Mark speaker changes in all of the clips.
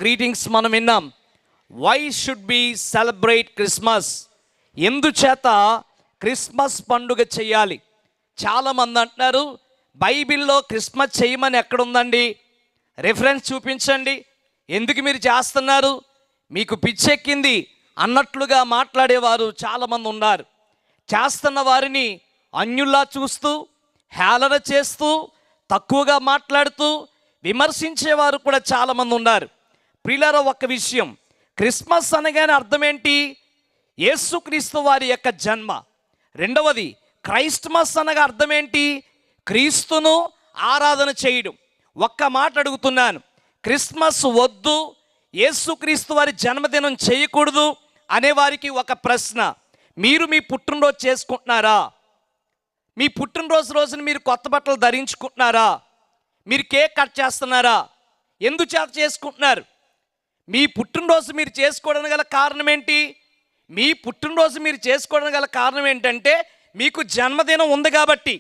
Speaker 1: Greetings మనం విన్నాం. Why should be celebrate Christmas? ఎందుచేత క్రిస్మస్ పండుగ చేయాలి? చాలామంది అంటున్నారు, బైబిల్లో క్రిస్మస్ చేయమని ఎక్కడుందండి? రెఫరెన్స్ చూపించండి. ఎందుకు మీరు చేస్తున్నారు? మీకు పిచ్చెక్కింది అన్నట్లుగా మాట్లాడేవారు చాలామంది ఉన్నారు. చేస్తున్న వారిని అన్యుల్లా చూస్తూ, హేళన చేస్తూ, తక్కువగా మాట్లాడుతూ విమర్శించేవారు కూడా చాలామంది ఉన్నారు. ప్రియులారా, ఒక విషయం, క్రిస్మస్ అనగానే అర్థం ఏంటి? యేసుక్రీస్తు వారి యొక్క జన్మ. రెండవది, క్రైస్ట్మస్ అనగా అర్థం ఏంటి? క్రీస్తును ఆరాధన చేయడం. ఒక్క మాట అడుగుతున్నాను, క్రిస్మస్ వద్దు, యేసుక్రీస్తు వారి జన్మదినం చేయకూడదు అనేవారికి ఒక ప్రశ్న. మీరు మీ పుట్టినరోజు చేసుకుంటున్నారా? మీ పుట్టినరోజు రోజున మీరు కొత్త బట్టలు ధరించుకుంటున్నారా? మీరు కేక్ కట్ చేస్తున్నారా? ఎందుచేత చేసుకుంటున్నారు? మీ పుట్టినరోజు మీరు చేసుకోవడానికి గల కారణం ఏంటి? మీ పుట్టినరోజు మీరు చేసుకోవడానికి గల కారణం ఏంటంటే మీకు జన్మదినం ఉంది కాబట్టి.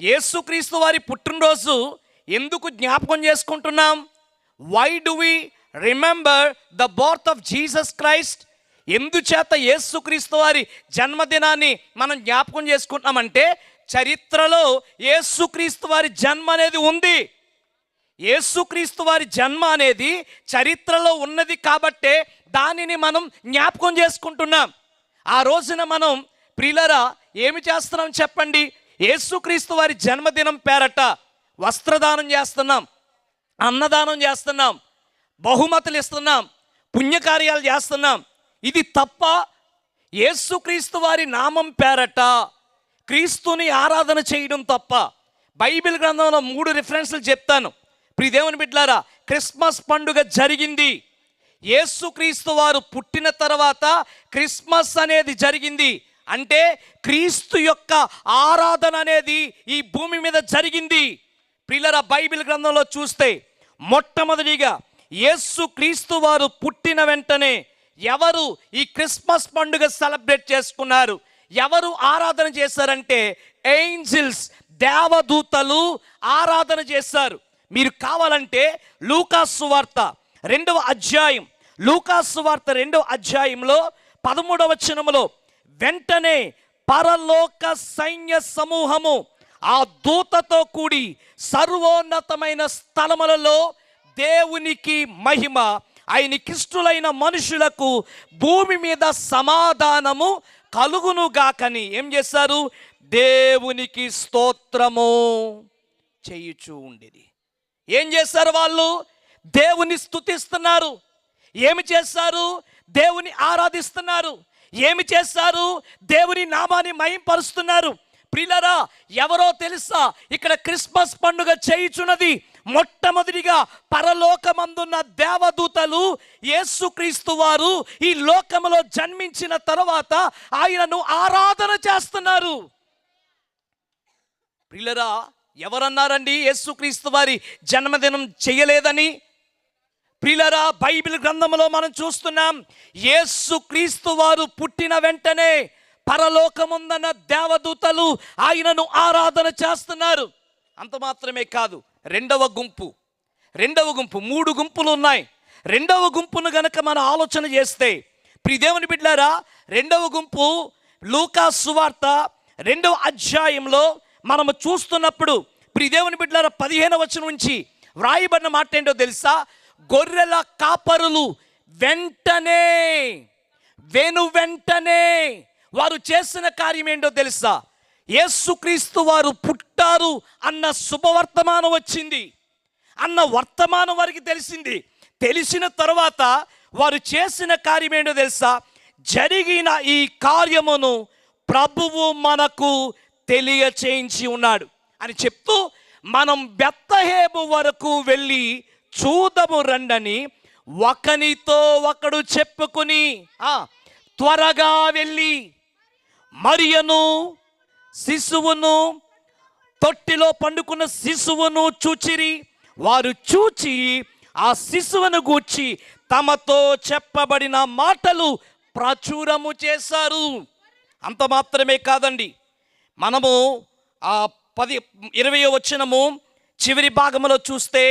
Speaker 1: యేసుక్రీస్తు వారి పుట్టినరోజు ఎందుకు జ్ఞాపకం చేసుకుంటున్నాం? Why do we remember the birth of Jesus Christ? ఎందుచేత యేసుక్రీస్తు వారి జన్మదినాన్ని మనం జ్ఞాపకం చేసుకుంటున్నామంటే, చరిత్రలో యేసుక్రీస్తు వారి జన్మ అనేది ఉంది. యేసుక్రీస్తు వారి జన్మ అనేది చరిత్రలో ఉన్నది కాబట్టే దానిని మనం జ్ఞాపకం చేసుకుంటున్నాం. ఆ రోజున మనం ప్రియులారా ఏమి చేస్తున్నాం చెప్పండి? యేసుక్రీస్తు వారి జన్మదినం పేరట వస్త్రదానం చేస్తున్నాం, అన్నదానం చేస్తున్నాం, బహుమతులు ఇస్తున్నాం, పుణ్యకార్యాలు చేస్తున్నాం. ఇది తప్ప? యేసుక్రీస్తు వారి నామం పేరట క్రీస్తుని ఆరాధన చేయడం తప్ప? బైబిల్ గ్రంథంలో 3 రిఫరెన్స్లు చెప్తాను. ప్రియ దేవుని బిడ్డలారా, క్రిస్మస్ పండుగ జరిగింది. యేసుక్రీస్తు వారు పుట్టిన తర్వాత క్రిస్మస్ అనేది జరిగింది. అంటే క్రీస్తు యొక్క ఆరాధన అనేది ఈ భూమి మీద జరిగింది. ప్రియులారా, బైబిల్ గ్రంథంలో చూస్తే మొట్టమొదటిగా యేసుక్రీస్తు వారు పుట్టిన వెంటనే ఎవరు ఈ క్రిస్మస్ పండుగ సెలబ్రేట్ చేసుకున్నారు, ఎవరు ఆరాధన చేశారంటే ఏంజిల్స్, దేవదూతలు ఆరాధన చేశారు. మీరు కావాలంటే లూకాసు వార్త 2వ అధ్యాయం, లూకాసు వార్త 2వ అధ్యాయంలో 13వ వచనములో, వెంటనే పరలోక సైన్య సమూహము ఆ దూతతో కూడి సర్వోన్నతమైన స్థలములలో దేవునికి మహిమ, ఆయనకిష్టులైన మనుషులకు భూమి మీద సమాధానము కలుగునుగాకని ఏం చేశారు? దేవునికి స్తోత్రము చేయుచూ ఉండేది. ఏం చేశారు వాళ్ళు? దేవుని స్తుతిస్తున్నారు. ఏమి చేశారు? దేవుని ఆరాధిస్తున్నారు. ఏమి చేశారు? దేవుని నామాన్ని మహింపరుస్తున్నారు. ప్రియులారా, ఎవరో తెలుసా? ఇక్కడ క్రిస్మస్ పండుగ చేయుచున్నది మొట్టమొదటిగా పరలోకమందున్న దేవదూతలు. యేసుక్రీస్తు వారు ఈ లోకములో జన్మించిన తర్వాత ఆయనను ఆరాధన చేస్తున్నారు. ప్రియులారా, ఎవరన్నారండి యేసుక్రీస్తు వారి జన్మదినం చేయలేదని? ప్రియులారా, బైబిల్ గ్రంథంలో మనం చూస్తున్నాం, యేసుక్రీస్తు వారు పుట్టిన వెంటనే పరలోకముందన్న దేవదూతలు ఆయనను ఆరాధన చేస్తున్నారు. అంత మాత్రమే కాదు, రెండవ గుంపు 3 గుంపులు ఉన్నాయి. రెండవ గుంపును గనక మనం ఆలోచన చేస్తే, ప్రియ దేవుని బిడ్డలారా, రెండవ గుంపు లూకాసు సువార్త 2వ అధ్యాయంలో మనము చూస్తున్నప్పుడు, ప్రియ దేవుని బిడ్డలారా, 15వ వచనం నుంచి వ్రాయబడిన మాట ఏంటో తెలుసా? గొర్రెల కాపరులు వెంటనే వారు చేసిన కార్యం ఏంటో తెలుసా? యేసుక్రీస్తు వారు పుట్టారు అన్న శుభవర్తమానం వచ్చింది, అన్న వర్తమానం వారికి తెలిసింది. తెలిసిన తర్వాత వారు చేసిన కార్యం ఏంటో తెలుసా? జరిగిన ఈ కార్యమును ప్రభువు మనకు తెలియచేయించి ఉన్నాడు అని చెప్తూ, మనం బెత్లెహేము వరకు వెళ్ళి చూదము రండని ఒకనితో ఒకడు చెప్పుకుని త్వరగా వెళ్ళి మరియను, శిశువును, తొట్టిలో పండుకున్న శిశువును చూచిరి. వారు చూచి ఆ శిశువును గూర్చి తమతో చెప్పబడిన మాటలు ప్రచురము చేశారు. అంత మాత్రమే కాదండి, మనము ఆ 20వ వచనము చివరి భాగంలో చూస్తే,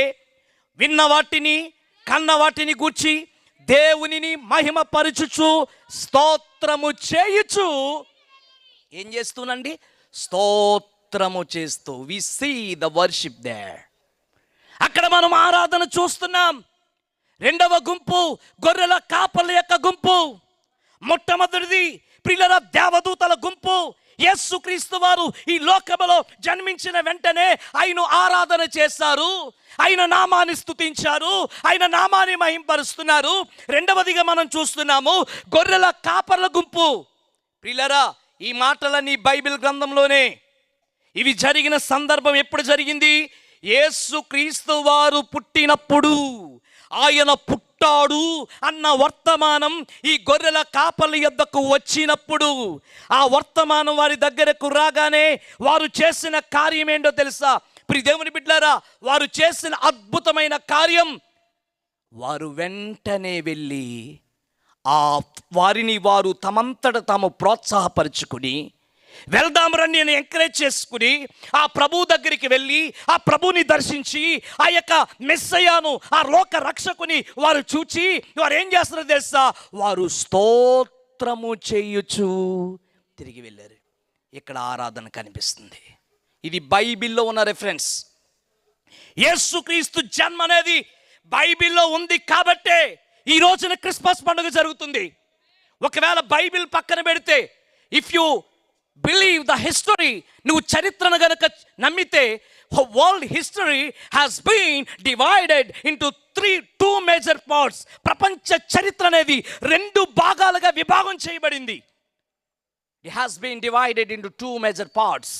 Speaker 1: విన్న వాటిని కన్న వాటిని గూర్చి దేవునిని మహిమపరచుచు స్తోత్రము చేయుచు ఏం చేస్తూనండి? స్తోత్రము చేస్తూ. We see the worship there. అక్కడ మనం ఆరాధన చూస్తున్నాం. రెండవ గుంపు గొర్రెల కాపర్ల యొక్క గుంపు. మొట్టమొదటిది ప్రియుల దేవదూతల గుంపు. యేసుక్రీస్తు వారు ఈ లోకములో జన్మించిన వెంటనే ఆయన ఆరాధన చేశారు, ఆయన నామాన్ని స్తుతించారు, ఆయన నామాన్ని మహింపరుస్తున్నారు. రెండవదిగా మనం చూస్తున్నాము గొర్రెల కాపర్ల గుంపు. ప్రియులరా, ఈ మాటలన్నీ బైబిల్ గ్రంథంలోనే. ఇవి జరిగిన సందర్భం ఎప్పుడు జరిగింది? యేసుక్రీస్తు వారు పుట్టినప్పుడు. ఆయన పుట్టాడు అన్న వర్తమానం ఈ గొర్రెల కాపర్ల యొద్దకు వచ్చినప్పుడు, ఆ వర్తమానం వారి దగ్గరకు రాగానే వారు చేసిన కార్యం ఏంటో తెలుసా? ప్రియ దేవుని బిడ్డలారా, వారు చేసిన అద్భుతమైన కార్యం, వారు వెంటనే వెళ్ళి వారిని వారు తమంతట తాము ప్రోత్సాహపరుచుకుని వెళ్దాం రండి అని ఎంకరేజ్ చేసుకుని ఆ ప్రభు దగ్గరికి వెళ్ళి ఆ ప్రభుని దర్శించి ఆ యొక్క మెస్సయ్యను, ఆ లోక రక్షకుని వారు చూచి వారు ఏం చేస్తారో తెలుసా? వారు స్తోత్రము చేయుచు తిరిగి వెళ్ళారు. ఇక్కడ ఆరాధన కనిపిస్తుంది. ఇది బైబిల్లో ఉన్న రెఫరెన్స్. యేసుక్రీస్తు జన్మ అనేది బైబిల్లో ఉంది కాబట్టే ఈ రోజున క్రిస్మస్ పండుగ జరుగుతుంది. ఒకవేళ బైబిల్ పక్కన పెడితే, if you believe the history, నువ్వు చరిత్రను గనుక నమ్మితే, world history has been divided into two major parts. ప్రపంచ చరిత్ర అనేది 2 భాగాలుగా విభాగం చేయబడింది. It has been divided into 2 major parts.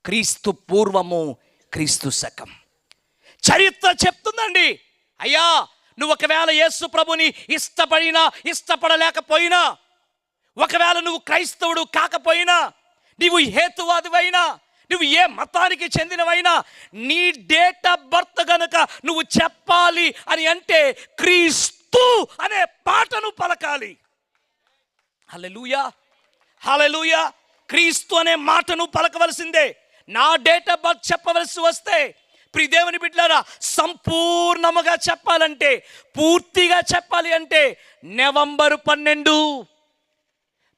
Speaker 1: క్రీస్తు పూర్వము, క్రీస్తు శకం. చరిత్ర చెప్తుందండి, అయ్యా నువ్వు ఒకవేళ యేసు ప్రభుని ఇష్టపడినా ఇష్టపడలేకపోయినా, ఒకవేళ నువ్వు క్రైస్తవుడు కాకపోయినా, నువ్వు హేతువాదివైనా, నువ్వు ఏ మతానికి చెందినవైనా, నీ డేట్ ఆఫ్ బర్త్ గనుక నువ్వు చెప్పాలి అని అంటే క్రీస్తు అనే పాటను పలకాలి. హల్లెలూయా, హల్లెలూయా. క్రీస్తు అనే మాటను పలకవలసిందే. నా డేట్ ఆఫ్ బర్త్ చెప్పవలసి వస్తే, ప్రియ దేవుని బిడ్డలారా, సంపూర్ణముగా చెప్పాలంటే, పూర్తిగా చెప్పాలి అంటే నవంబర్ 12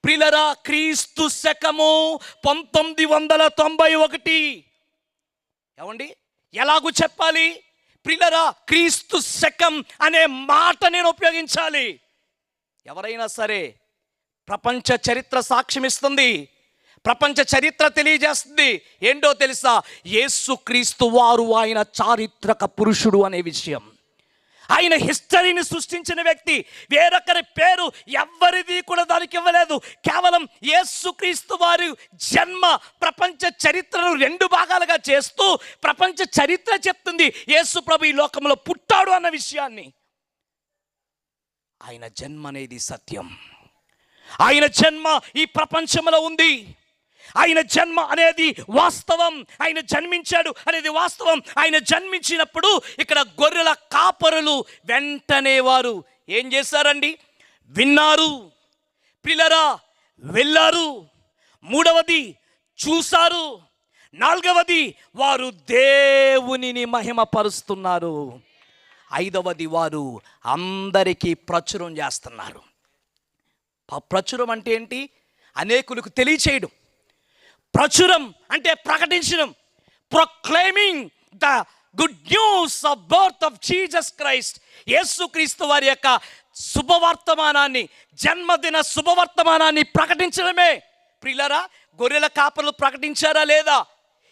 Speaker 1: ప్రియులరా, క్రీస్తు శకము 1991. ఏమండి, ఎలాగూ చెప్పాలి? ప్రియులరా, క్రీస్తు శకం అనే మాట నేను ఉపయోగించాలి. ఎవరైనా సరే ప్రపంచ చరిత్ర సాక్ష్యమిస్తుంది, ప్రపంచ చరిత్ర తెలియజేస్తుంది. ఏంటో తెలుసా? యేసుక్రీస్తు వారు ఆయన చారిత్రక పురుషుడు అనే విషయం. ఆయన హిస్టరీని సృష్టించిన వ్యక్తి. వేరొకరి పేరు ఎవరిది కూడా దానికి ఇవ్వలేదు. కేవలం యేసుక్రీస్తు వారి జన్మ ప్రపంచ చరిత్రను 2 భాగాలుగా చేస్తూ ప్రపంచ చరిత్ర చెప్తుంది యేసు ప్రభు ఈ లోకంలో పుట్టాడు అన్న విషయాన్ని. ఆయన జన్మ అనేది సత్యం. ఆయన జన్మ ఈ ప్రపంచంలో ఉంది. ఆయన జన్మ అనేది వాస్తవం. ఆయన జన్మించాడు అనేది వాస్తవం. ఆయన జన్మించినప్పుడు ఇక్కడ గొర్రెల కాపరులు వెంటనే వారు ఏం చేశారండి? విన్నారు. ప్రియులరా, వెళ్ళారు. 3వది చూశారు. 4వది వారు దేవునిని మహిమపరుస్తున్నారు. 5వది వారు అందరికీ ప్రచురం చేస్తున్నారు. ప్రచురం అంటే ఏంటి? అనేకులకు తెలియచేయడం. ప్రచురం అంటే ప్రకటించడం. Proclaiming the good news of birth of Jesus Christ. యేసుక్రీస్తు వారి యొక్క శుభవర్తమానాన్ని, జన్మదిన శుభవర్తమానాన్ని ప్రకటించడమే. ప్రియులరా, గొర్రెల కాపర్లు ప్రకటించారా లేదా?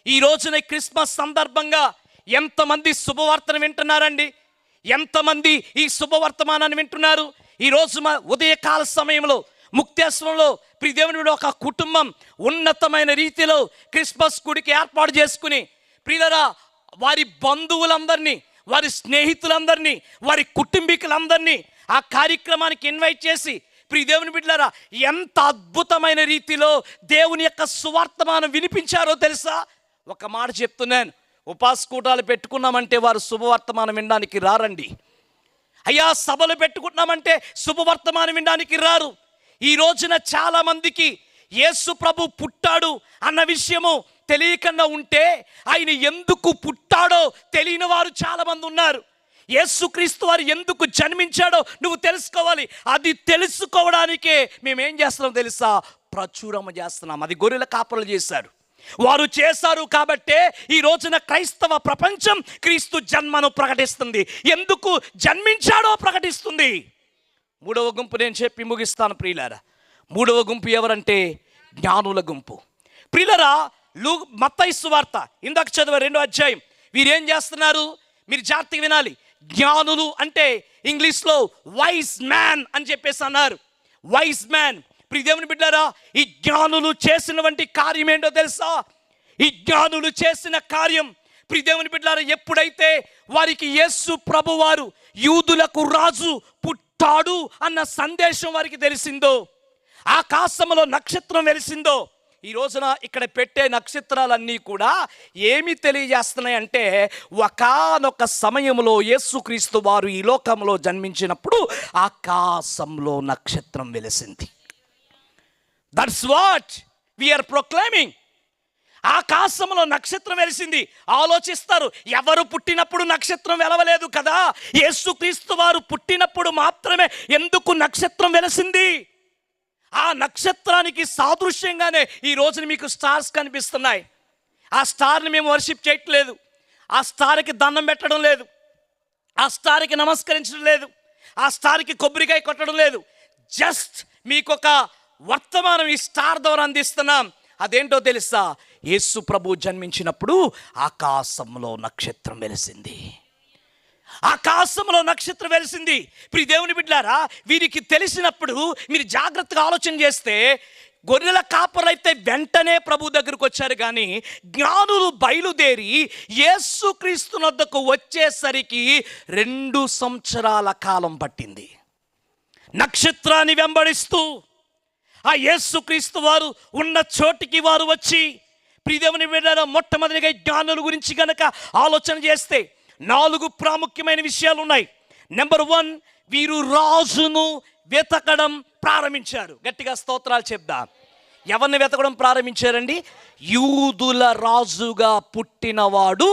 Speaker 1: ఈ రోజున క్రిస్మస్ సందర్భంగా ఎంతమంది శుభవార్తను వింటున్నారండి? ఎంతమంది ఈ శుభవర్తమానాన్ని వింటున్నారు? ఈరోజు ఉదయకాల సమయంలో ముక్తేశ్వరంలో ప్రియ దేవుని ఒక కుటుంబం ఉన్నతమైన రీతిలో క్రిస్మస్ గుడికి ఏర్పాటు చేసుకుని, ప్రియులరా, వారి బంధువులందరినీ, వారి స్నేహితులందరినీ, వారి కుటుంబీకులందరినీ ఆ కార్యక్రమానికి ఇన్వైట్ చేసి, ప్రియ దేవుని బిడ్డలారా, ఎంత అద్భుతమైన రీతిలో దేవుని యొక్క సువార్తమానం వినిపించారో తెలుసా? ఒక మాట చెప్తున్నాను, ఉపాస కూటాలు పెట్టుకున్నామంటే వారు శుభవర్తమానం వినడానికి రారండి. అయ్యా, సభలు పెట్టుకుంటున్నామంటే శుభవర్తమానం వినడానికి రారు. ఈ రోజున చాలా మందికి యేసు ప్రభు పుట్టాడు అన్న విషయము తెలియకుండా ఉంటే, ఆయన ఎందుకు పుట్టాడో తెలియని వారు చాలా మంది ఉన్నారు. యేసుక్రీస్తు వారు ఎందుకు జన్మించాడో నువ్వు తెలుసుకోవాలి. అది తెలుసుకోవడానికే మేమేం చేస్తున్నాం తెలుసా? ప్రచురమ చేస్తున్నాం. అది గొర్రెల కాపరులు చేశారు, వారు చేశారు. కాబట్టే ఈ రోజున క్రైస్తవ ప్రపంచం క్రీస్తు జన్మను ప్రకటిస్తుంది, ఎందుకు జన్మించాడో ప్రకటిస్తుంది. మూడవ గుంపు నేను చెప్పి ముగిస్తాను ప్రియులారా. మూడవ గుంపు ఎవరంటే జ్ఞానుల గుంపు. ప్రియులారా, మత్తయి సువార్త ఇందాక చదివే 2వ అధ్యాయం. వీరేం చేస్తున్నారు? మీరు జాగ్రత్తగా వినాలి. జ్ఞానులు అంటే ఇంగ్లీష్లో వైజ్ మ్యాన్ అని చెప్పేసి అన్నారు. Wise man. ప్రియదేవుని బిడ్డారా, ఈ జ్ఞానులు చేసినటువంటి కార్యం ఏంటో తెలుసా? ఈ జ్ఞానులు చేసిన కార్యం ప్రియదేవుని బిడ్డారా, ఎప్పుడైతే వారికి యేసు ప్రభువారు యూదులకు రాజు పుట్టాడు అన్న సందేశం వారికి తెలిసిందో, ఆకాశంలో నక్షత్రం వెలిసిందో, ఈ రోజున ఇక్కడ పెట్టే నక్షత్రాలన్నీ కూడా ఏమి తెలియజేస్తున్నాయి అంటే, ఒకానొక సమయంలో యేసుక్రీస్తు వారు ఈ లోకంలో జన్మించినప్పుడు ఆకాశంలో నక్షత్రం వెలిసింది. That's what we're proclaiming. ఆకాశంలో నక్షత్రం వెలిసింది. ఆలోచిస్తారు, ఎవరు పుట్టినప్పుడు నక్షత్రం వెలవలేదు కదా, యేసుక్రీస్తు వారు పుట్టినప్పుడు మాత్రమే ఎందుకు నక్షత్రం వెలిసింది? ఆ నక్షత్రానికి సాదృశ్యంగానే ఈ రోజున మీకు స్టార్స్ కనిపిస్తున్నాయి. ఆ స్టార్ని మేము వర్షిప్ చేయట్లేదు, ఆ స్టార్కి దండం పెట్టడం లేదు, ఆ స్టార్కి నమస్కరించడం లేదు, ఆ స్టార్కి కొబ్బరికాయ కొట్టడం లేదు. జస్ట్ మీకొక వర్తమానం ఈ స్టార్ ద్వారా అందిస్తున్నాం. అదేంటో తెలుసా? యేసు ప్రభు జన్మించినప్పుడు ఆకాశంలో నక్షత్రం వెలిసింది. ఆకాశంలో నక్షత్రం వెలిసింది. ప్రియ దేవుని బిడ్డలారా, వీరికి తెలిసినప్పుడు మీరు జాగ్రత్తగా ఆలోచన చేస్తే, గొర్రెల కాపరులైతే వెంటనే ప్రభు దగ్గరకు వచ్చారు, కానీ జ్ఞానులు బయలుదేరి యేసుక్రీస్తు వద్దకు వచ్చేసరికి 2 సంవత్సరాల కాలం పట్టింది. నక్షత్రాన్ని వెంబడిస్తూ ఆ యేసుక్రీస్తు వారు ఉన్న చోటికి వారు వచ్చి, ప్రియదేవుని బిడ్డలారా, మొట్టమొదటిగా జ్ఞానుల గురించి గనక ఆలోచన చేస్తే 4 ప్రాముఖ్యమైన విషయాలు ఉన్నాయి. నెంబర్ 1, వీరు రాజును వెతకడం ప్రారంభించారు. గట్టిగా స్తోత్రాలు చెప్దాం. ఎవరిని వెతకడం ప్రారంభించారండి? యూదుల రాజుగా పుట్టినవాడు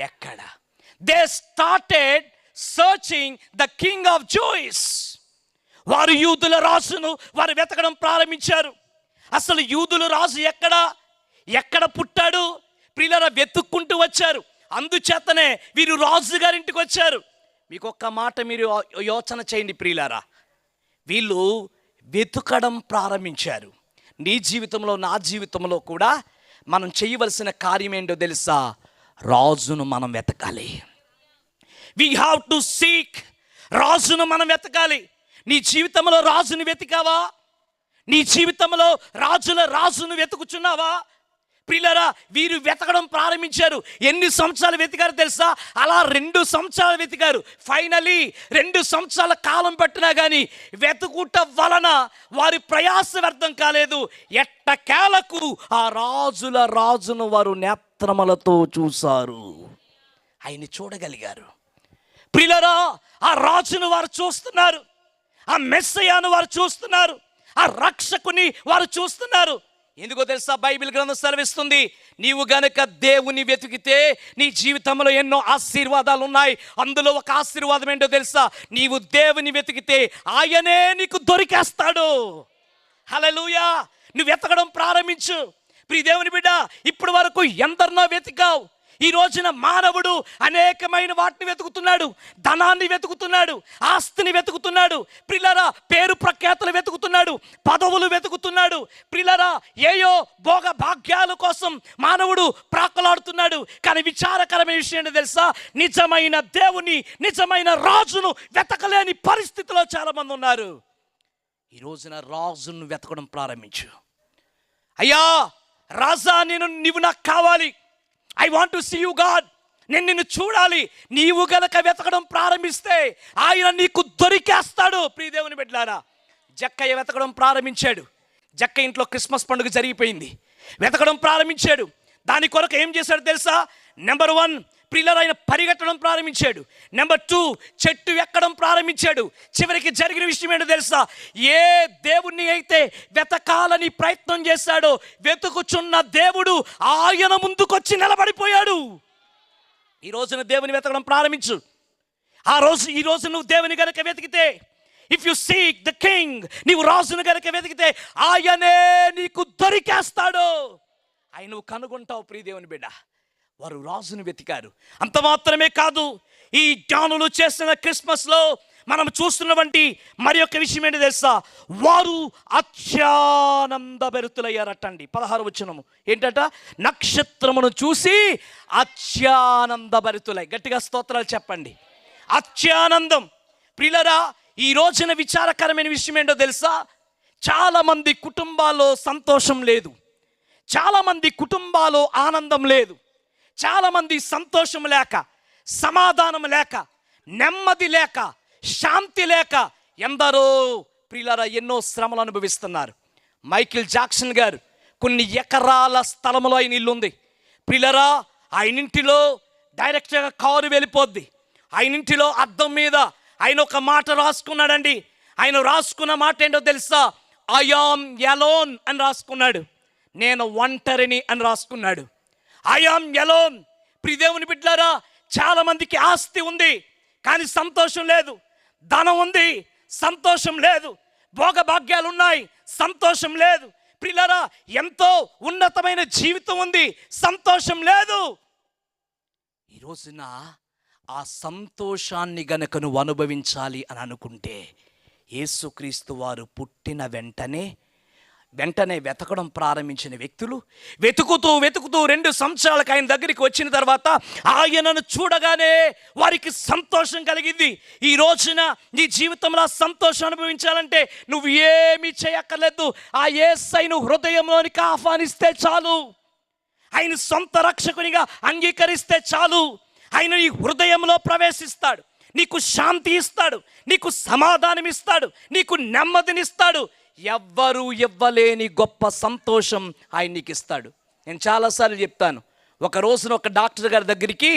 Speaker 1: ఎక్కడ? They started searching the king of Jewish. వారు యూదుల రాజును వారు వెతకడం ప్రారంభించారు. అసలు యూదుల రాజు ఎక్కడ పుట్టాడు? ప్రియులారా, వెతుక్కుంటూ వచ్చారు. అందుచేతనే వీరు రాజు గారింటికి వచ్చారు. మీకు ఒక్క మాట మీరు యోచన చేయండి ప్రియులారా, వీళ్ళు వెతకడం ప్రారంభించారు. నీ జీవితంలో, నా జీవితంలో కూడా మనం చేయవలసిన కార్యం ఏంటో తెలుసా? రాజును మనం వెతకాలి. We have to seek. రాజును మనం వెతకాలి. నీ జీవితంలో రాజును వెతికావా? నీ జీవితంలో రాజును వెతుకుచున్నావా? ప్రియులారా, వీరు వెతకడం ప్రారంభించారు. ఎన్ని సంవత్సరాలు వెతికారు తెలుసా? అలా 2 సంవత్సరాలు వెతికారు. ఫైనలీ 2 సంవత్సరాల కాలం పట్టినా కానీ వెతుకుట వలన వారి ప్రయాస వ్యర్థం కాలేదు. ఎట్టకేలకు ఆ రాజును వారు నేత్రములతో చూశారు. ఆయన్ని చూడగలిగారు. ప్రియులారా, ఆ రాజును వారు చూస్తున్నారు, ఆ మెస్సయాను వారు చూస్తున్నారు, ఆ రక్షకుని వారు చూస్తున్నారు. ఎందుకో తెలుసా? బైబిల్ గ్రంథం సెలవిస్తుంది, నీవు గనక దేవుని వెతికితే నీ జీవితంలో ఎన్నో ఆశీర్వాదాలు ఉన్నాయి. అందులో ఒక ఆశీర్వాదం ఏంటో తెలుసా? నీవు దేవుని వెతికితే ఆయనే నీకు దొరికేస్తాడు. హల్లెలూయా. నువ్వు వెతకడం ప్రారంభించు. ప్రియ దేవుని బిడ్డ, ఇప్పటి వరకు ఎందరినో వెతికావు. ఈ రోజున మానవుడు అనేకమైన వాటిని వెతుకుతున్నాడు. ధనాన్ని వెతుకుతున్నాడు, ఆస్తిని వెతుకుతున్నాడు, ప్రియులారా పేరు ప్రఖ్యాతులు వెతుకుతున్నాడు, పదవులు వెతుకుతున్నాడు, ప్రియులారా ఏయో భోగ భాగ్యాల కోసం మానవుడు ప్రాకులాడుతున్నాడు. కానీ విచారకరమైన విషయం ఏంటో తెలుసా? నిజమైన దేవుని, నిజమైన రాజును వెతకలేని పరిస్థితిలో చాలామంది ఉన్నారు. ఈ రోజున రాజును వెతకడం ప్రారంభించు. అయ్యా రాజా, నీవు నాకు కావాలి. I want to see you God. నేను నిన్ను చూడాలి. నీవు గనక వెతకడం ప్రారంభిస్తే ఆయన నీకు దొరికేస్తాడు. ప్రియదేవుని బిడ్డలారా, జక్కయ్య వెతకడం ప్రారంభించాడు. జక్క ఇంట్లో క్రిస్మస్ పండుగ జరిగిపోయింది. వెతకడం ప్రారంభించాడు. దాని కొరకు ఏం చేశాడు తెలుసా? నెంబర్ 1, ప్రియులారా, ఆయన పరిగెట్టడం ప్రారంభించాడు. నెంబర్ 2, చెట్టు ఎక్కడం ప్రారంభించాడు. చివరికి జరిగిన విషయం ఏంటో తెలుసా? ఏ దేవుణ్ణి అయితే వెతకాలని ప్రయత్నం చేశాడో వెతుకుచున్న దేవుడు ఆయన ముందుకొచ్చి నిలబడిపోయాడు. ఈ రోజున దేవుని వెతకడం ప్రారంభించు. ఈ రోజు నువ్వు దేవుని గనక వెతికితే, if you seek the king, నీవు రాజును గనక వెతికితే ఆయనే నీకు దొరికేస్తాడు. ఆయన నువ్వు కనుగొంటావు. ప్రియ దేవుని బిడ్డ, వారు రాజును వెతికారు. అంత మాత్రమే కాదు, ఈ జ్ఞానులు చేసిన క్రిస్మస్లో మనం చూస్తున్నటువంటి మరి ఒక విషయం ఏంటి తెలుసా? వారు అత్యానంద భరితులయ్యారటండి. 16వ వచనము ఏంటట? నక్షత్రమును చూసి అత్యానంద భరితులై. గట్టిగా స్తోత్రాలు చెప్పండి. అత్యానందం. ప్రియులారా, ఈ రోజున విచారకరమైన విషయం ఏంటో తెలుసా? చాలామంది కుటుంబాల్లో సంతోషం లేదు, చాలామంది కుటుంబాల్లో ఆనందం లేదు, చాలామంది సంతోషం లేక, సమాధానం లేక, నెమ్మది లేక, శాంతి లేక ఎందరో ప్రియులారా ఎన్నో శ్రమలు అనుభవిస్తున్నారు. మైకేల్ జాక్సన్ గారు కొన్ని ఎకరాల స్థలంలో ఆయన ఇల్లు ఉంది. ప్రియులారా, ఆయన ఇంటిలో డైరెక్ట్గా కారు వెళ్ళిపోద్ది. ఆయన ఇంటిలో అద్దం మీద ఆయన ఒక మాట రాసుకున్నాడండి. ఆయన రాసుకున్న మాట ఏంటో తెలుసా? ఐ యామ్ ఎలోన్ అని రాసుకున్నాడు. నేను ఒంటరిని అని రాసుకున్నాడు. I am alone. ప్రియదేవుని బిడ్డలారా, చాలా మందికి ఆస్తి ఉంది కానీ సంతోషం లేదు, ధనం ఉంది సంతోషం లేదు, భోగభాగ్యాలు ఉన్నాయి సంతోషం లేదు. ప్రియులారా, ఎంతో ఉన్నతమైన జీవితం ఉంది, సంతోషం లేదు. ఈ రోజున ఆ సంతోషాన్ని గనక నువ్వు అనుభవించాలి అని అనుకుంటే, యేసుక్రీస్తు వారు పుట్టిన వెంటనే వెతకడం ప్రారంభించిన వ్యక్తులు వెతుకుతూ 2 సంవత్సరాలకు ఆయన దగ్గరికి వచ్చిన తర్వాత ఆయనను చూడగానే వారికి సంతోషం కలిగింది. ఈ రోజున నీ జీవితంలో సంతోషం అనుభవించాలంటే నువ్వు ఏమీ చేయక్కర్లేదు. ఆ యేసయ్యను హృదయంలోనికి ఆహ్వానిస్తే చాలు, ఆయన సొంత రక్షకునిగా అంగీకరిస్తే చాలు. ఆయన నీ హృదయంలో ప్రవేశిస్తాడు, నీకు శాంతి ఇస్తాడు, నీకు సమాధానం ఇస్తాడు, నీకు నెమ్మదినిస్తాడు. ఎవ్వరూ ఇవ్వలేని గొప్ప సంతోషం ఆయన నీకు ఇస్తాడు. నేను చాలాసార్లు చెప్తాను, ఒక రోజున ఒక డాక్టర్ గారి దగ్గరికి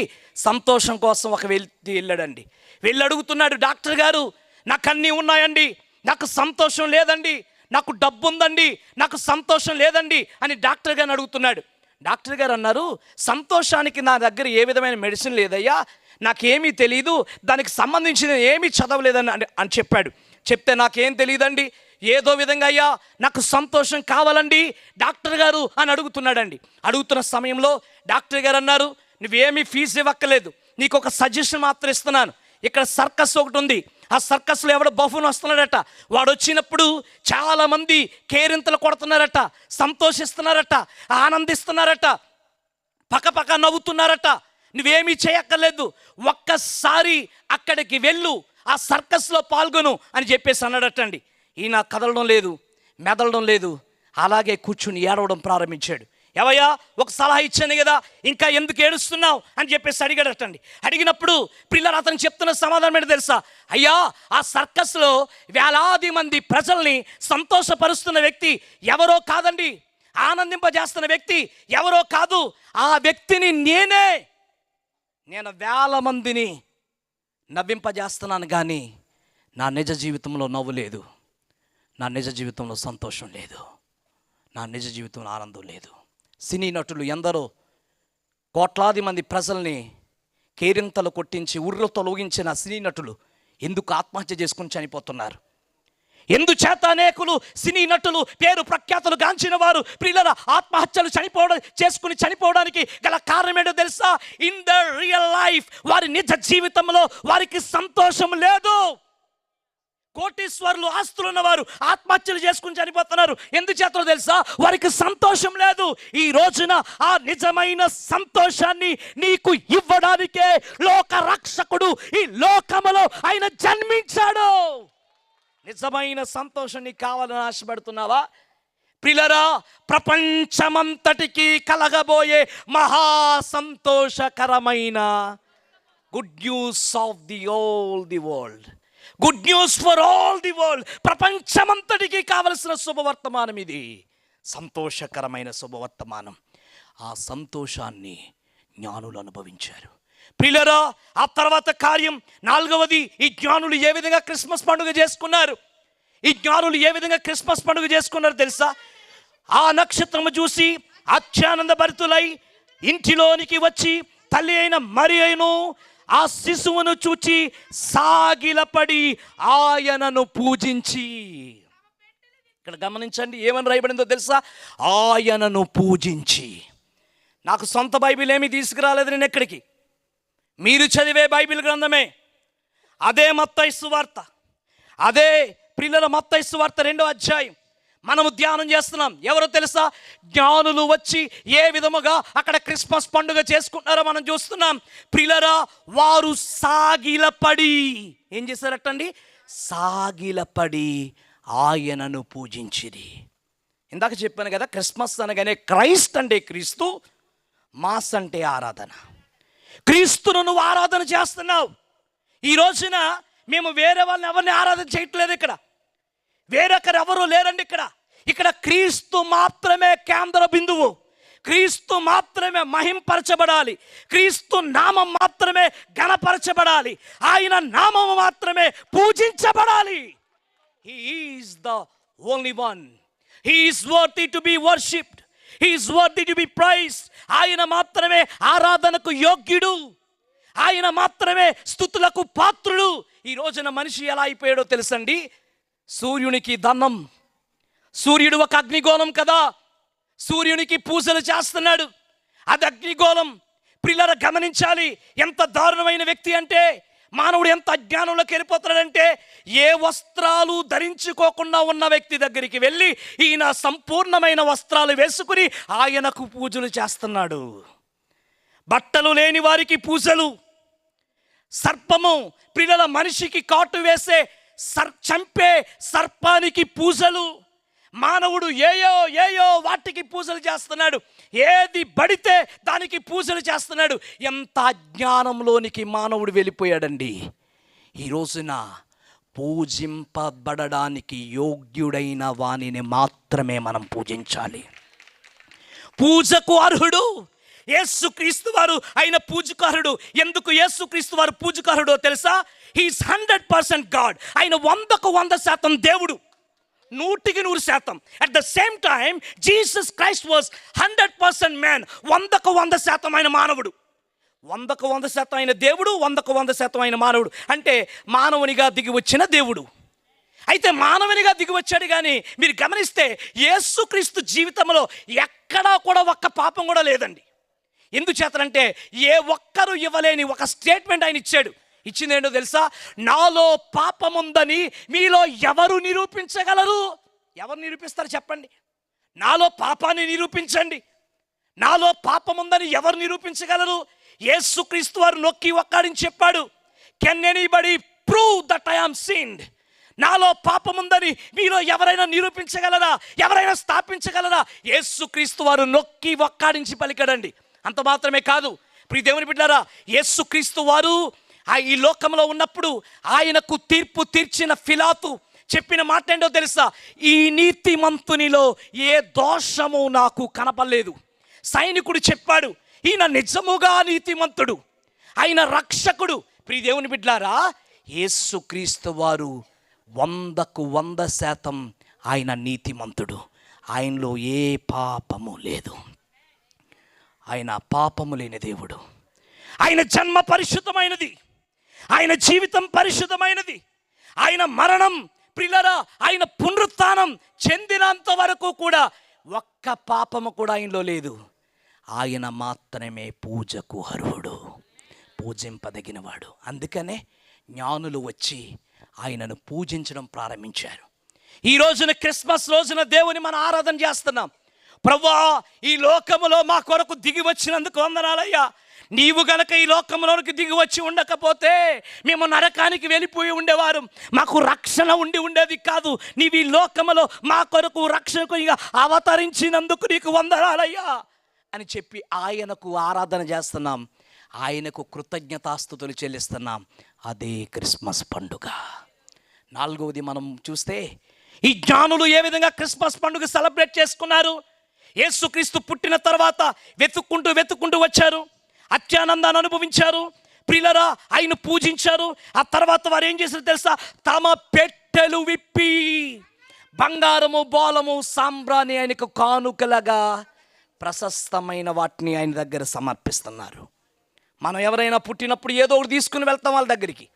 Speaker 1: సంతోషం కోసం ఒక వ్యక్తి వెళ్ళాడండి. వెళ్ళి అడుగుతున్నాడు, డాక్టర్ గారు నాకు అన్నీ ఉన్నాయండి, నాకు సంతోషం లేదండి, నాకు డబ్బు ఉందండి, నాకు సంతోషం లేదండి అని డాక్టర్ గారిని అడుగుతున్నాడు. డాక్టర్ గారు అన్నారు, సంతోషానికి నా దగ్గర ఏ విధమైన మెడిసిన్ లేదయ్యా, నాకేమీ తెలియదు, దానికి సంబంధించిన ఏమీ చదవలేదని అని చెప్పాడు. చెప్తే నాకేం తెలియదండి, ఏదో విధంగా అయ్యా నాకు సంతోషం కావాలండి డాక్టర్ గారు అని అడుగుతున్నాడండి. అడుగుతున్న సమయంలో డాక్టర్ గారు అన్నారు, నువ్వేమీ ఫీజు ఇవ్వక్కలేదు, నీకు ఒక సజెషన్ మాత్రం ఇస్తున్నాను. ఇక్కడ సర్కస్ ఒకటి ఉంది, ఆ సర్కస్లో ఎవడో బఫూన్ వస్తున్నాడట, వాడు వచ్చినప్పుడు చాలామంది కేరింతలు కొడుతున్నారట, సంతోషిస్తున్నారట, ఆనందిస్తున్నారట, పక్కపక్క నవ్వుతున్నారట. నువ్వేమీ చేయక్కర్లేదు, ఒక్కసారి అక్కడికి వెళ్ళు, ఆ సర్కస్లో పాల్గొను అని చెప్పేసి అన్నాడటండి. ఈయన కదలడం లేదు, మెదలడం లేదు, అలాగే కూర్చుని ఏడవడం ప్రారంభించాడు. ఏవయ్యా ఒక సలహా ఇచ్చాను కదా, ఇంకా ఎందుకు ఏడుస్తున్నావు అని చెప్పేసి అడిగాడటండి. అడిగినప్పుడు పిల్లలు అతను చెప్తున్న సమాధానం ఏంటో తెలుసా? అయ్యా, ఆ సర్కస్లో వేలాది మంది ప్రజల్ని సంతోషపరుస్తున్న వ్యక్తి ఎవరో కాదండి, ఆనందింపజేస్తున్న వ్యక్తి ఎవరో కాదు, ఆ వ్యక్తిని నేను వేల మందిని నవ్వింపజేస్తున్నాను, కానీ నా నిజ జీవితంలో నవ్వు లేదు, నా నిజ జీవితంలో సంతోషం లేదు, నా నిజ జీవితంలో ఆనందం లేదు. సినీ నటులు ఎందరో కోట్లాది మంది ప్రజల్ని కేరింతలు కొట్టించి ఉర్రు తొలగించిన సినీ నటులు ఎందుకు ఆత్మహత్య చేసుకుని చనిపోతున్నారు? ఎందుచేత అనేకులు సినీ నటులు పేరు ప్రఖ్యాతులు గాంచిన వారు ప్రియుల ఆత్మహత్యలు చేసుకుని చనిపోవడానికి గల కారణం ఏంటో తెలుసా? ఇన్ ద రియల్ లైఫ్ వారి నిజ జీవితంలో వారికి సంతోషం లేదు. కోటీశ్వరులు, ఆస్తులు ఉన్నవారు ఆత్మహత్యలు చేసుకుని చనిపోతున్నారు. ఎందుచేతో తెలుసా? వారికి సంతోషం లేదు. ఈ రోజున ఆ నిజమైన సంతోషాన్ని నీకు ఇవ్వడానికే లోక రక్షకుడు ఈ లోకములో ఆయన జన్మించాడు. నిజమైన సంతోషం నీకు కావాలని ఆశపడుతున్నావా? ప్రియులారా, ప్రపంచమంతటికి కలగబోయే మహా సంతోషకరమైన good news of the all the world, good news for all the world, ప్రపంచమంతటికి కావలసిన శుభవర్తమానం ఇది, సంతోషకరమైన శుభవర్తమానం. ఆ సంతోషాన్ని జ్ఞానులు అనుభవించారు. ప్రియులారా, ఆ తర్వాత కార్యం 4వది, ఈ జ్ఞానులు ఏ విధంగా క్రిస్మస్ పండుగ చేసుకున్నారు? ఈ జ్ఞానులు ఏ విధంగా క్రిస్మస్ పండుగ చేసుకున్నారు తెలుసా? ఆ నక్షత్రము చూసి అత్యానంద భరితులై ఇంటిలోనికి వచ్చి తల్లి అయిన మరియను ఆ శిశువును చూచి సాగిలపడి ఆయనను పూజించి. ఇక్కడ గమనించండి, ఏమని రాయబడిందో తెలుసా? ఆయనను పూజించి. నాకు సొంత బైబిల్ ఏమీ తీసుకురాలేదు నేను ఎక్కడికి. మీరు చదివే బైబిల్ గ్రంథమే అదే మత్తయి సువార్త, అదే ప్రియుల మత్తయి సువార్త 2వ అధ్యాయం మనము ధ్యానం చేస్తున్నాం. ఎవరో తెలుసా? జ్ఞానులు వచ్చి ఏ విధముగా అక్కడ క్రిస్మస్ పండుగ చేసుకుంటున్నారో మనం చూస్తున్నాం. ప్రియులరా, వారు సాగిలపడి ఏం చేశారటండి? సాగిలపడి ఆయనను పూజించిరి. ఇందాక చెప్పాను కదా, క్రిస్మస్ అనగానే క్రైస్ట్ అంటే క్రీస్తు, మాస్ అంటే ఆరాధన. క్రీస్తును నువ్వు ఆరాధన చేస్తున్నావు. ఈ రోజున మేము వేరే వాళ్ళని ఎవరిని ఆరాధన చేయట్లేదు. ఇక్కడ వేరొకరు ఎవరు లేరండి. ఇక్కడ క్రీస్తు మాత్రమే కేంద్ర బిందువు. క్రీస్తు మాత్రమే మహింపరచబడాలి. క్రీస్తు నామం మాత్రమే ఘనపరచబడాలి. ఆయన నామం మాత్రమే పూజించబడాలి. He is the only one. He is worthy to be worshipped. He is worthy to be praised. ఆయన మాత్రమే ఆరాధనకు యోగ్యుడు. ఆయన మాత్రమే స్తుతులకు పాత్రుడు. ఈ రోజున మనిషి ఎలా అయిపోయాడో తెలుసండి? సూర్యునికి దండం. సూర్యుడు ఒక అగ్నిగోళం కదా, సూర్యునికి పూజలు చేస్తున్నాడు. అది అగ్నిగోళం. ప్రియులార, గమనించాలి, ఎంత దారుణమైన వ్యక్తి అంటే, మానవుడు ఎంత అజ్ఞానంలోకి వెళ్ళిపోతున్నాడంటే, ఏ వస్త్రాలు ధరించుకోకుండా ఉన్న వ్యక్తి దగ్గరికి వెళ్ళి ఈయన సంపూర్ణమైన వస్త్రాలు వేసుకుని ఆయనకు పూజలు చేస్తున్నాడు. బట్టలు లేని వారికి పూజలు. సర్పము, ప్రియుల మనిషికి కాటు వేసే చంపే సర్పానికి పూజలు. మానవుడు ఏయో వాటికి పూజలు చేస్తున్నాడు. ఏది పడితే దానికి పూజలు చేస్తున్నాడు. ఎంత అజ్ఞానంలోనికి మానవుడు వెళ్ళిపోయాడండి. ఈ రోజున పూజింపబడడానికి యోగ్యుడైన వానిని మాత్రమే మనం పూజించాలి. పూజకు అర్హుడు యేసుక్రీస్తు వారు. ఆయన పూజకారుడు. ఎందుకు యేసుక్రీస్తు వారు పూజకారుడో తెలుసా? He is 100% God. ఆయన 100కు 100% దేవుడు, 100కి 100%. At the same time Jesus Christ was 100% man. 100కు 100% ఆయన మానవుడు. 100కు 100% ఆయన దేవుడు, 100కు 100% ఆయన మానవుడు. అంటే మానవునిగా దిగి వచ్చిన దేవుడు. అయితే మానవునిగా దిగి వచ్చాడు. కానీ మీరు గమనిస్తే యేసుక్రీస్తు జీవితంలో ఎక్కడా కూడా ఒక్క పాపం కూడా లేదండి. ఎందుచేతనంటే ఏ ఒక్కరు ఇవ్వలేని ఒక స్టేట్మెంట్ ఆయన ఇచ్చాడు. ఇచ్చింది ఏంటో తెలుసా? నాలో పాపముందని మీలో ఎవరు నిరూపించగలరు? ఎవరు నిరూపిస్తారు చెప్పండి? నాలో పాపాన్ని నిరూపించండి. నాలో పాపముందని ఎవరు నిరూపించగలరు? యేసుక్రీస్తు వారు నొక్కి ఒక్కడిని చెప్పాడు, can anybody prove that I am sinned? నాలో పాపముందని మీలో ఎవరైనా నిరూపించగలరా? ఎవరైనా స్థాపించగలరా? యేసుక్రీస్తు వారు నొక్కి ఒక్కడించి పలికాడండి. అంత మాత్రమే కాదు, ప్రియ దేవుని బిడ్డలారా, యేసుక్రీస్తు వారు ఈ లోకంలో ఉన్నప్పుడు ఆయనకు తీర్పు తీర్చిన ఫిలాతు చెప్పిన మాట ఏంటో తెలుసా? ఈ నీతిమంతునిలో ఏ దోషము నాకు కనపడలేదు. సైనికుడు చెప్పాడు, ఈయన నిజముగా నీతిమంతుడు, ఆయన రక్షకుడు. ప్రియ దేవుని బిడ్డలారా, యేసుక్రీస్తు వారు 100కు 100% ఆయన నీతిమంతుడు. ఆయనలో ఏ పాపము లేదు. ఆయన పాపము లేని దేవుడు. ఆయన జన్మ పరిశుద్ధమైనది, ఆయన జీవితం పరిశుద్ధమైనది. ఆయన మరణం, ప్రియులారా, ఆయన పునరుత్థానం చెందినంత వరకు కూడా ఒక్క పాపము కూడా ఆయనలో లేదు. ఆయన మాత్రమే పూజకు అర్హుడు, పూజింపదగినవాడు. అందుకనే జ్ఞానులు వచ్చి ఆయనను పూజించడం ప్రారంభించారు. ఈ రోజున క్రిస్మస్ రోజున దేవుని మనం ఆరాధన చేస్తున్నాం. ప్రభువా, ఈ లోకములో మా కొరకు దిగి వచ్చినందుకు వందనాలయ్యా. నీవు గనక ఈ లోకంలోనికి దిగి వచ్చి ఉండకపోతే మేము నరకానికి వెళ్ళిపోయి ఉండేవారు. మాకు రక్షణ ఉండేది కాదు. నీవు ఈ లోకములో మా కొరకు రక్షకునిగా అవతరించినందుకు నీకు వందనాలయ్యా అని చెప్పి ఆయనకు ఆరాధన చేస్తున్నాం. ఆయనకు కృతజ్ఞతాస్తుతులు చెల్లిస్తున్నాం. అదే క్రిస్మస్ పండుగ. 4వది మనం చూస్తే, ఈ జ్ఞానులు ఏ విధంగా క్రిస్మస్ పండుగ సెలబ్రేట్ చేసుకున్నారు? యేసుక్రీస్తు పుట్టిన తర్వాత వెతుక్కుంటూ వచ్చారు. అత్యానందాన్ని అనుభవించారు. ప్రియులారా, ఆయన పూజించారు. ఆ తర్వాత వారు ఏం చేశారు తెలుసా? తమ పెట్టెలు విప్పి బంగారము, బోలము, సాంబ్రాణి ఆయనకు కానుకలుగా ప్రశస్తమైన వాటిని ఆయన దగ్గర సమర్పిస్తున్నారు. మనం ఎవరైనా పుట్టినప్పుడు ఏదో ఒకటి తీసుకుని వెళ్తాం వాళ్ళ దగ్గరికి.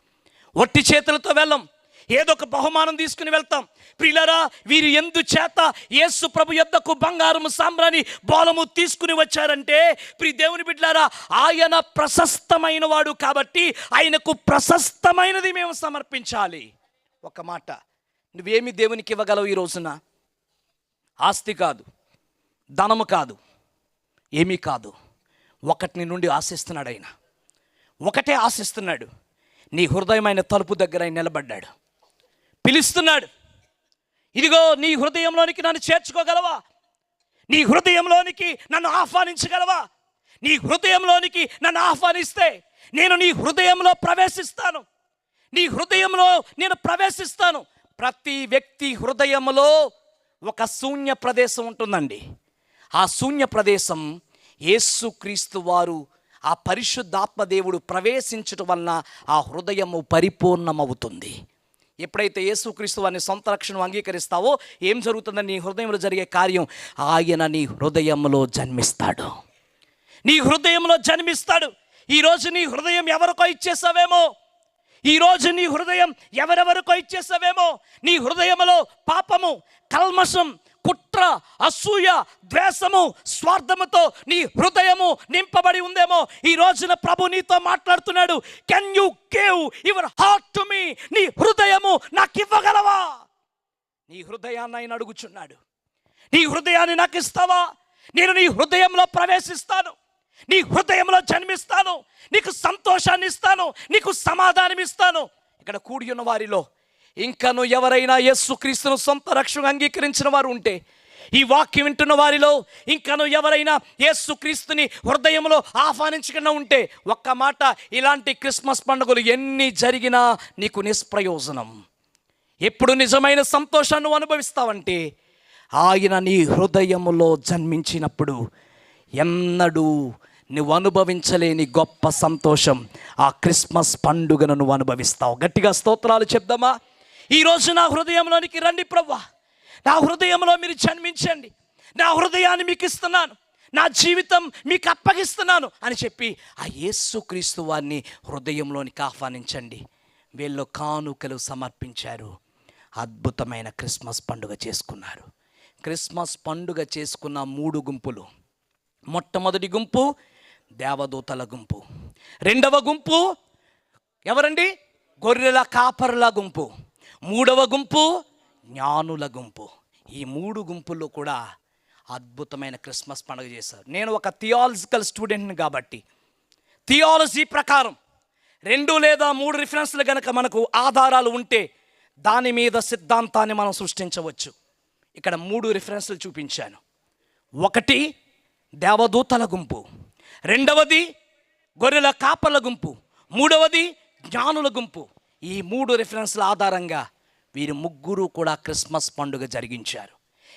Speaker 1: ఒట్టి చేతులతో వెళ్ళం, ఏదో ఒక బహుమానం తీసుకుని వెళ్తాం. ప్రియులారా, వీరు ఎందుచేత యేసు ప్రభు యొద్దకు బంగారము సాంబ్రాణి బోలము తీసుకుని వచ్చారంటే, ప్రియ దేవుని బిడ్డలారా, ఆయన ప్రశస్తమైన వాడు కాబట్టి ఆయనకు ప్రశస్తమైనది మేము సమర్పించాలి. ఒక మాట, నువ్వేమి దేవునికి ఇవ్వగలవు ఈ రోజున? ఆస్తి కాదు, ధనము కాదు, ఏమీ కాదు. ఒకటి నుండి ఆశిస్తున్నాడు ఆయన. ఒకటే ఆశిస్తున్నాడు. నీ హృదయమైన తలుపు దగ్గర ఆయన నిలబడ్డాడు, పిలుస్తున్నాడు. ఇదిగో నీ హృదయంలోనికి నన్ను చేర్చుకోగలవా? నీ హృదయంలోనికి నన్ను ఆహ్వానించగలవా? నీ హృదయంలోనికి నన్ను ఆహ్వానిస్తే నేను నీ హృదయంలో ప్రవేశిస్తాను. నీ హృదయంలో నేను ప్రవేశిస్తాను. ప్రతి వ్యక్తి హృదయంలో ఒక శూన్య ప్రదేశం ఉంటుందండి. ఆ శూన్య ప్రదేశం యేసుక్రీస్తు వారు, ఆ పరిశుద్ధాత్మ దేవుడు ప్రవేశించటం వలన ఆ హృదయము పరిపూర్ణమవుతుంది. ఎప్పుడైతే యేసుక్రీస్తు వారిని సొంత రక్షణ అంగీకరిస్తావో ఏం జరుగుతుందని నీ హృదయంలో జరిగే కార్యం, ఆయన నీ హృదయంలో జన్మిస్తాడు. నీ హృదయంలో జన్మిస్తాడు. ఈరోజు నీ హృదయం ఎవరికో ఇచ్చేసావేమో. ఈరోజు నీ హృదయం ఎవరెవరికో ఇచ్చేసావేమో. నీ హృదయంలో పాపము, కల్మషం, కుట్ర, అసూయ, ద్వేషము, స్వార్థముతో నీ హృదయము నింపబడి ఉందేమో. ఈ రోజున ప్రభు నీతో మాట్లాడుతున్నాడు. Can you give your heart to me? నీ హృదయము నాకు ఇవ్వగలవా? నీ హృదయాన్ని ఆయన అడుగుచున్నాడు. నీ హృదయాన్ని నాకు ఇస్తావా? నేను నీ హృదయంలో ప్రవేశిస్తాను, నీ హృదయంలో జన్మిస్తాను, నీకు సంతోషాన్ని ఇస్తాను, నీకు సమాధానం ఇస్తాను. ఇక్కడ కూడి ఉన్న వారిలో ఇంకను ఎవరైనా యేసుక్రీస్తును సొంత రక్షణ అంగీకరించిన వారు ఉంటే, ఈ వాక్యం వింటున్న వారిలో ఇంకను ఎవరైనా యేసుక్రీస్తుని హృదయంలో ఆహ్వానించకుండా ఉంటే, ఒక్క మాట, ఇలాంటి క్రిస్మస్ పండుగలు ఎన్ని జరిగినా నీకు నిష్ప్రయోజనం. ఎప్పుడు నిజమైన సంతోషాన్ని అనుభవిస్తావంటే ఆయన నీ హృదయములో జన్మించినప్పుడు. ఎన్నడూ నువ్వు అనుభవించలేని గొప్ప సంతోషం ఆ క్రిస్మస్ పండుగను నువ్వు అనుభవిస్తావు. గట్టిగా స్తోత్రాలు చెప్దామా? ఈరోజు నా హృదయంలోనికి రండి ప్రభువా, నా హృదయంలో మీరు జన్మించండి, నా హృదయాన్ని మీకు ఇస్తున్నాను, నా జీవితం మీకు అప్పగిస్తున్నాను అని చెప్పి ఆ యేసుక్రీస్తు వారిని హృదయంలోనికి ఆహ్వానించండి. వీళ్ళు కానుకలు సమర్పించారు, అద్భుతమైన క్రిస్మస్ పండుగ చేసుకున్నారు. క్రిస్మస్ పండుగ చేసుకున్న 3 గుంపులు. మొట్టమొదటి గుంపు దేవదూతల గుంపు. రెండవ గుంపు ఎవరండి? గొర్రెల కాపరుల గుంపు. మూడవ గుంపు జ్ఞానుల గుంపు. ఈ 3 గుంపుల్లో కూడా అద్భుతమైన క్రిస్మస్ పండుగ చేశారు. నేను ఒక థియాలజికల్ స్టూడెంట్ని కాబట్టి థియాలజీ ప్రకారం 2 లేదా 3 రిఫరెన్స్లు కనుక మనకు ఆధారాలు ఉంటే దాని మీద సిద్ధాంతాన్ని మనం సృష్టించవచ్చు. ఇక్కడ 3 రిఫరెన్స్లు చూపించాను. ఒకటి దేవదూతల గుంపు, రెండవది గొర్రెల కాపర్ల గుంపు, మూడవది జ్ఞానుల గుంపు. ఈ 3 రిఫరెన్స్ల ఆధారంగా వీరు ముగ్గురు కూడా క్రిస్మస్ పండుగ జరిగించారు.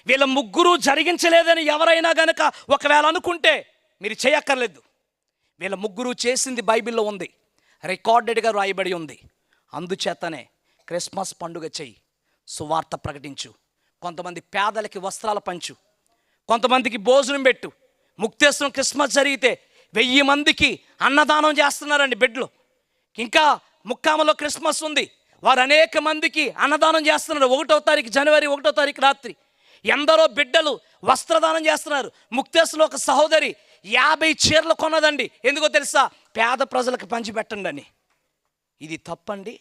Speaker 1: వీళ్ళ ముగ్గురు జరిగించలేదని ఎవరైనా గనక ఒకవేళ అనుకుంటే మీరు చేయక్కర్లేదు. వీళ్ళ ముగ్గురు చేసింది బైబిల్లో ఉంది, రికార్డెడ్గా రాయబడి ఉంది. అందుచేతనే క్రిస్మస్ పండుగ చెయ్యి, సువార్త ప్రకటించు, కొంతమంది పేదలకి వస్త్రాలు పంచు, కొంతమందికి భోజనం పెట్టు. ముక్తేశ్వరం క్రిస్మస్ జరిగితే 1000 మందికి అన్నదానం చేస్తున్నారండి బెడ్లు. ఇంకా ముక్కామలో క్రిస్మస్ ఉంది, వారు అనేక మందికి అన్నదానం చేస్తున్నారు. 1వ తారీఖు, జనవరి 1వ తారీఖు రాత్రి ఎందరో బిడ్డలు వస్త్రదానం చేస్తున్నారు. ముక్తేశ్వరంలో ఒక సహోదరి 50 చీరలు కొన్నదండి. ఎందుకో తెలుసా? పేద ప్రజలకు పంచిపెట్టండి అని. ఇది తప్పండి?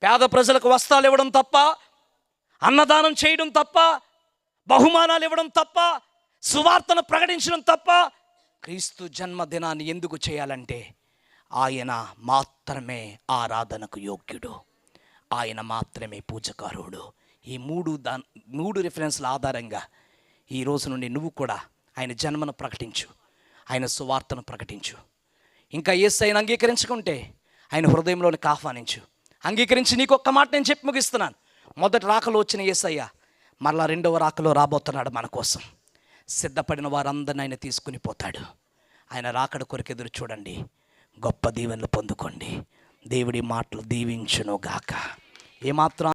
Speaker 1: పేద ప్రజలకు వస్త్రాలు ఇవ్వడం తప్ప? అన్నదానం చేయడం తప్ప? బహుమానాలు ఇవ్వడం తప్ప? సువార్తను ప్రకటించడం తప్ప? క్రీస్తు జన్మదినాన్ని ఎందుకు చేయాలంటే ఆయన మాత్రమే ఆరాధనకు యోగ్యుడు, ఆయన మాత్రమే పూజకారుడు. ఈ 3 రిఫరెన్స్ల ఆధారంగా ఈ రోజు నుండి నువ్వు కూడా ఆయన జన్మను ప్రకటించు, ఆయన సువార్తను ప్రకటించు. ఇంకా యేసయ్యను అంగీకరించుకుంటే ఆయన హృదయంలోనికి ఆహ్వానించు. అంగీకరించి నీకు ఒక్క మాట నేను చెప్పి ముగిస్తున్నాను. మొదటి రాకలో వచ్చిన యేసయ్య మరలా 2వ రాకలో రాబోతున్నాడు మన కోసం. సిద్ధపడిన వారందరిని ఆయన తీసుకుని పోతాడు. ఆయన రాకడ కొరకు ఎదురు చూడండి, గొప్ప దీవెనలు పొందుకోండి. దేవుడి మాటలు దీవించును గాక. ఏమాత్రం